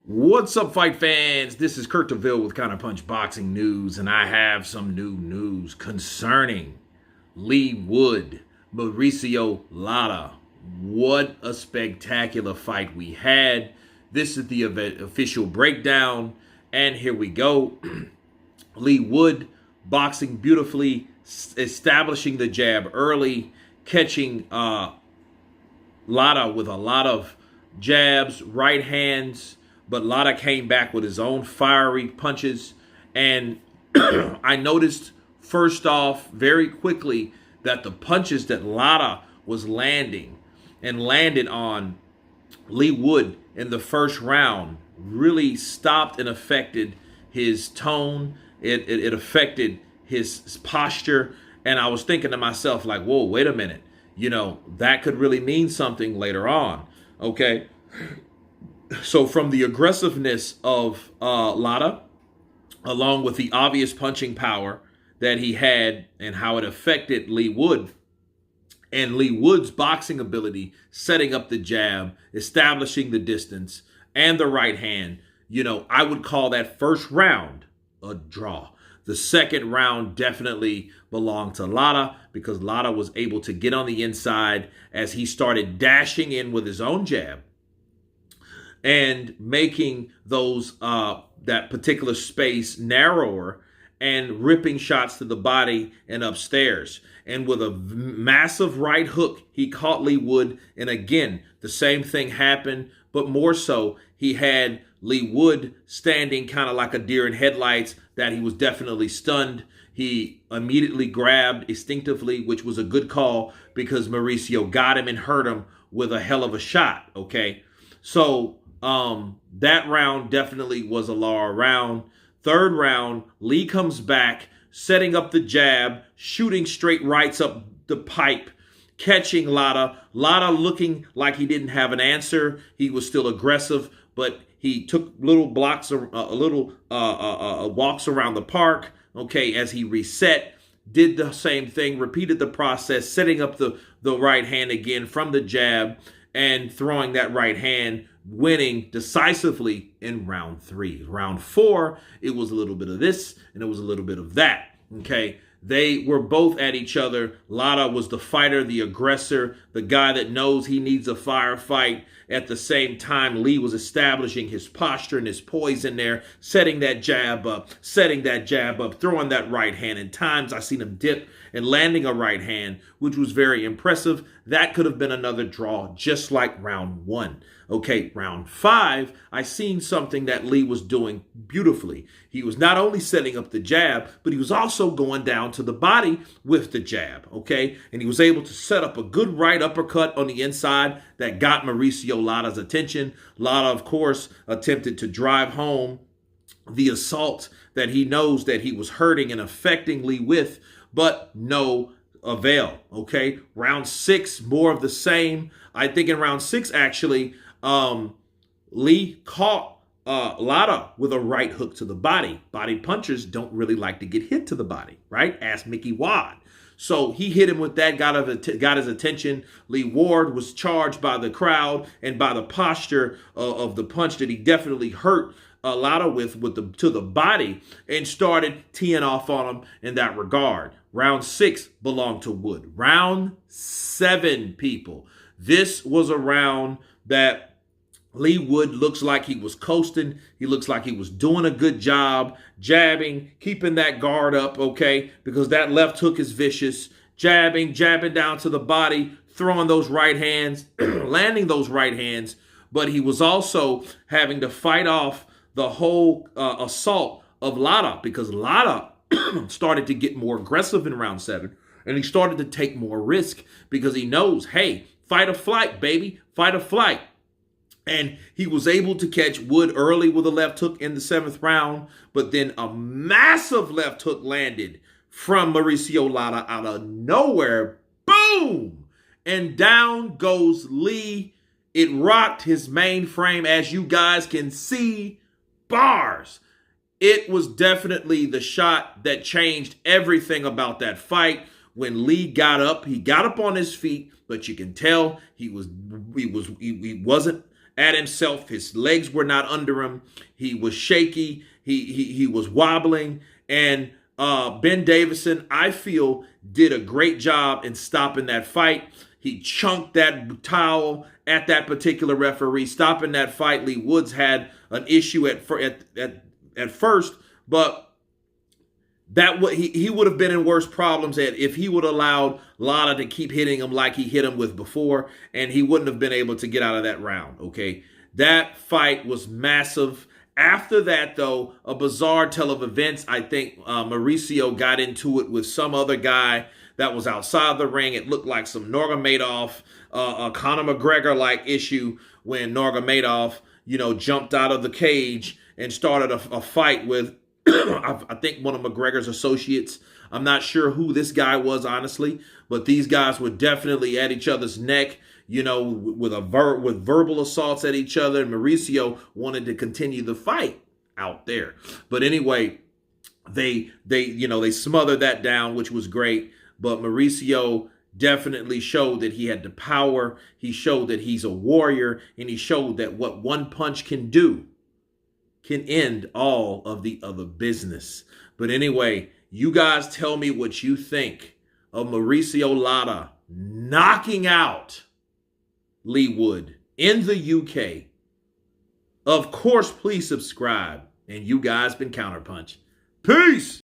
What's up, fight fans? This is Kurt DeVille with Counterpunch Boxing News, and I have some new news concerning Leigh Wood, Mauricio Lara. What a spectacular fight we had. This is the official breakdown, and here we go. Leigh Wood boxing beautifully, establishing the jab early, catching Lara with a lot of jabs, right hands, but Lara came back with his own fiery punches. And I noticed, first off, very quickly, that the punches that Lara was landing and landed on Leigh Wood in the first round really stopped and affected his tone. It affected his posture. And I was thinking to myself, like, whoa, wait a minute. That could really mean something later on. Okay. So from the aggressiveness of Lara, along with the obvious punching power that he had and how it affected Leigh Wood, and Leigh Wood's boxing ability, setting up the jab, establishing the distance, and the right hand, I would call that first round a draw. The second round definitely belonged to Lara because Lara was able to get on the inside as he started dashing in with his own jab and making those that particular space narrower and ripping shots to the body and upstairs. And with a massive right hook, he caught Leigh Wood. And again, the same thing happened, but more so, he had Leigh Wood standing kind of like a deer in headlights, that he was definitely stunned. He immediately grabbed instinctively, which was a good call because Mauricio got him and hurt him with a hell of a shot, okay? So that round definitely was a Lara round. Third round, Leigh comes back, setting up the jab, shooting straight rights up the pipe, catching Lara. Lara looking like he didn't have an answer. He was still aggressive, but he took little blocks, walks around the park, okay, as he reset, did the same thing, repeated the process, setting up the right hand again from the jab and throwing that right hand, winning decisively in round 3. Round 4, it was a little bit of this and it was a little bit of that. Okay. They were both at each other. Lara was the fighter, the aggressor, the guy that knows he needs a firefight. At the same time, Leigh was establishing his posture and his poise in there, setting that jab up, throwing that right hand. And times I seen him dip and landing a right hand, which was very impressive. That could have been another draw, just like round 1. Okay, round 5, I seen something that Leigh was doing beautifully. He was not only setting up the jab, but he was also going down to the body with the jab, okay? And he was able to set up a good right uppercut on the inside that got Mauricio Lara's attention. Lara, of course, attempted to drive home the assault that he knows that he was hurting and affecting Leigh with, but no avail, okay? Round 6, more of the same. I think in round 6, actually, Leigh caught Lara with a right hook to the body. Body punchers don't really like to get hit to the body, right? Ask Mickey Wad. So he hit him with that, got his attention. Leigh Ward was charged by the crowd and by the posture of the punch that he definitely hurt Lara to the body, and started teeing off on him in that regard. Round 6 belonged to Wood. Round 7, people. This was a round that Leigh Wood looks like he was coasting. He looks like he was doing a good job, jabbing, keeping that guard up, okay? Because that left hook is vicious. Jabbing down to the body, throwing those right hands, landing those right hands. But he was also having to fight off the whole assault of Lara, because Lara started to get more aggressive in round 7. And he started to take more risk because he knows, hey, fight or flight, baby, fight or flight. And he was able to catch Wood early with a left hook in the 7th round, but then a massive left hook landed from Mauricio Lara out of nowhere. Boom! And down goes Leigh. It rocked his mainframe, as you guys can see. Bars. It was definitely the shot that changed everything about that fight. When Leigh got up, he got up on his feet, but you can tell he wasn't at himself. His legs were not under him. He was shaky. He was wobbling. And Ben Davison, I feel, did a great job in stopping that fight. He chunked that towel at that particular referee, stopping that fight. Leigh Woods had an issue at first, but he would have been in worse problems if he would have allowed Lara to keep hitting him like he hit him with before, and he wouldn't have been able to get out of that round. Okay, that fight was massive. After that, though, a bizarre tale of events. I think Mauricio got into it with some other guy that was outside the ring. It looked like some Nurmagomedov, Conor McGregor-like issue when Nurmagomedov, jumped out of the cage and started a fight with I think one of McGregor's associates. I'm not sure who this guy was, honestly, but these guys were definitely at each other's neck, with verbal assaults at each other. And Mauricio wanted to continue the fight out there. But anyway, they smothered that down, which was great. But Mauricio definitely showed that he had the power. He showed that he's a warrior, and he showed that what one punch can do can end all of the other business. But anyway, you guys tell me what you think of Mauricio Lara knocking out Leigh Wood in the UK. Of course, please subscribe. And you guys been Counterpunch. Peace!